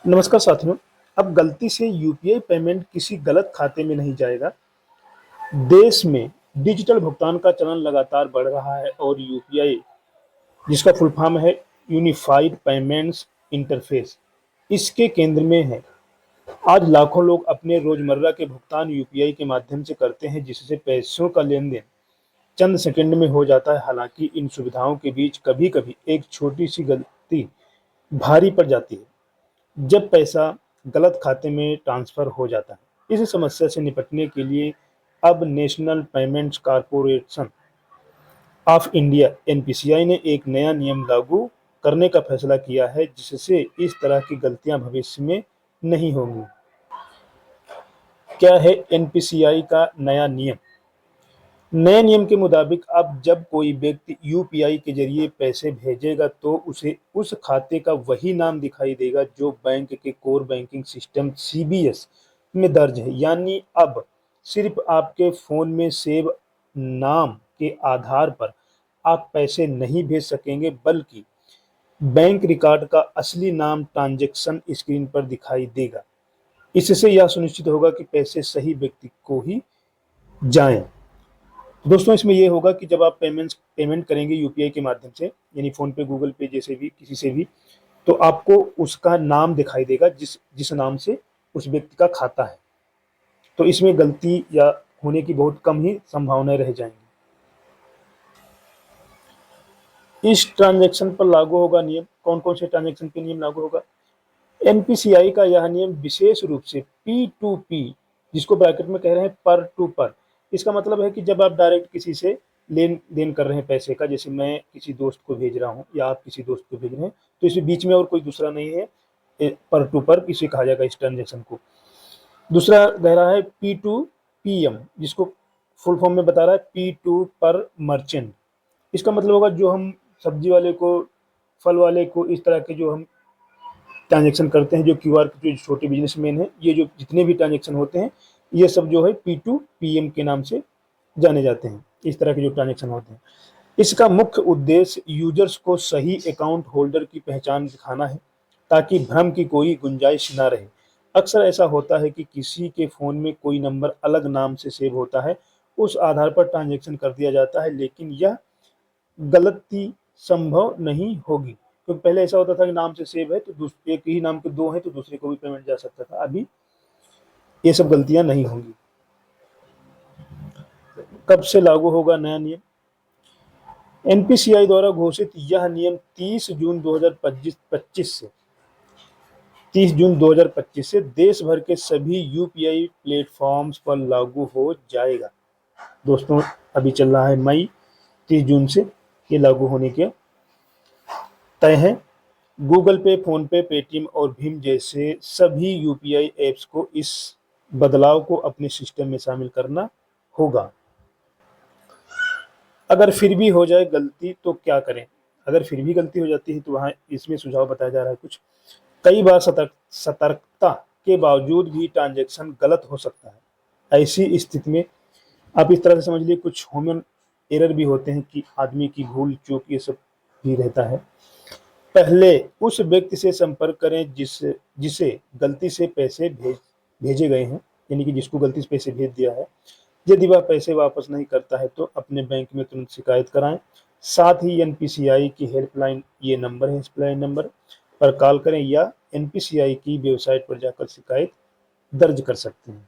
नमस्कार साथियों। अब गलती से यूपीआई पेमेंट किसी गलत खाते में नहीं जाएगा। देश में डिजिटल भुगतान का चलन लगातार बढ़ रहा है और यूपीआई, जिसका फुल फॉर्म है यूनिफाइड पेमेंट्स इंटरफेस, इसके केंद्र में है। आज लाखों लोग अपने रोजमर्रा के भुगतान यूपीआई के माध्यम से करते हैं, जिससे पैसों का लेन देन चंद सेकंड में हो जाता है। हालांकि इन सुविधाओं के बीच कभी कभी एक छोटी सी गलती भारी पड़ जाती है, जब पैसा गलत खाते में ट्रांसफर हो जाता है। इस समस्या से निपटने के लिए अब national payments corporation of India NPCI ने एक नया नियम लागू करने का फैसला किया है, जिससे इस तरह की गलतियां भविष्य में नहीं होंगी। क्या है एनपीसीआई का नया नियम? नए नियम के मुताबिक अब जब कोई व्यक्ति यूपीआई के जरिए पैसे भेजेगा तो उसे उस खाते का वही नाम दिखाई देगा जो बैंक के कोर बैंकिंग सिस्टम सीबीएस में दर्ज है। यानी अब सिर्फ आपके फोन में सेव नाम के आधार पर आप पैसे नहीं भेज सकेंगे, बल्कि बैंक रिकॉर्ड का असली नाम ट्रांजैक्शन स्क्रीन पर दिखाई देगा। इससे यह सुनिश्चित होगा कि पैसे सही व्यक्ति को ही जाएं। दोस्तों, इसमें ये होगा कि जब आप पेमेंट करेंगे यूपीआई के माध्यम से, यानी फोन पे, गूगल पे, जैसे भी किसी से भी, तो आपको उसका नाम दिखाई देगा जिस जिस नाम से उस व्यक्ति का खाता है। तो इसमें गलती या होने की बहुत कम ही संभावनाएं रह जाएंगी। इस ट्रांजैक्शन पर लागू होगा नियम। कौन कौन से ट्रांजैक्शन पे नियम लागू होगा? एनपीसीआई का यह नियम विशेष रूप से पी टू पी, जिसको ब्रैकेट में कह रहे हैं पर टू पर, इसका मतलब है कि जब आप डायरेक्ट किसी से लेन देन कर रहे हैं पैसे का, जैसे मैं किसी दोस्त को भेज रहा हूँ या आप किसी दोस्त को भेज रहे हैं, तो इसमें बीच में और कोई दूसरा नहीं है। पर टू पर इसे कहा जाएगा इस ट्रांजेक्शन को। दूसरा कह रहा है पी टू पीएम, जिसको फुल फॉर्म में बता रहा है पी टू पर मर्चेंट। इसका मतलब होगा जो हम सब्जी वाले को, फल वाले को, इस तरह के जो हम ट्रांजेक्शन करते हैं, जो क्यूआर जो छोटे बिजनेसमैन हैं, ये जो जितने भी ट्रांजेक्शन होते हैं, ये सब जो है पी टू पीएम के नाम से जाने जाते हैं। इस तरह के जो ट्रांजेक्शन होते हैं, इसका मुख्य उद्देश्य यूजर्स को सही अकाउंट होल्डर की पहचान दिखाना है, ताकि भ्रम की कोई गुंजाइश ना रहे। अक्सर ऐसा होता है कि किसी के फ़ोन में कोई नंबर अलग नाम से सेव होता है, उस आधार पर ट्रांजैक्शन कर दिया जाता है, लेकिन यह गलती संभव नहीं होगी, क्योंकि पहले ऐसा होता था कि नाम से सेव है तो एक ही नाम के दो हैं तो दूसरे को भी पेमेंट जा सकता था। अभी ये सब गलतियां नहीं होंगी। कब से लागू होगा नया नियम? एनपीसीआई द्वारा घोषित यह नियम 30 जून 2025 से देश भर के सभी यूपीआई प्लेटफॉर्म्स पर लागू हो जाएगा। दोस्तों, अभी चल रहा है मई, 30 जून से ये लागू होने के तय है। गूगल पे, फोन पे, पेटीएम और भीम जैसे सभी यूपीआई ऐप्स को इस बदलाव को अपने सिस्टम में शामिल करना होगा। अगर फिर भी हो जाए गलती तो क्या करें? अगर फिर भी गलती हो जाती है तो वहाँ इसमें सुझाव बताया जा रहा है कुछ। कई बार सतर्कता के बावजूद भी ट्रांजैक्शन गलत हो सकता है। ऐसी स्थिति में आप इस तरह से समझ लीजिए, कुछ ह्यूमन एरर भी होते हैं कि आदमी की भूल चूक ये सब भी रहता है। पहले उस व्यक्ति से संपर्क करें जिसे गलती से पैसे भेजे गए हैं, यानी कि जिसको गलती से पैसे भेज दिया है। यदि वह पैसे वापस नहीं करता है तो अपने बैंक में तुरंत शिकायत कराएं। साथ ही एनपीसीआई की हेल्पलाइन, ये नंबर है, हेल्पलाइन नंबर पर कॉल करें या एनपीसीआई की वेबसाइट पर जाकर शिकायत दर्ज कर सकते हैं।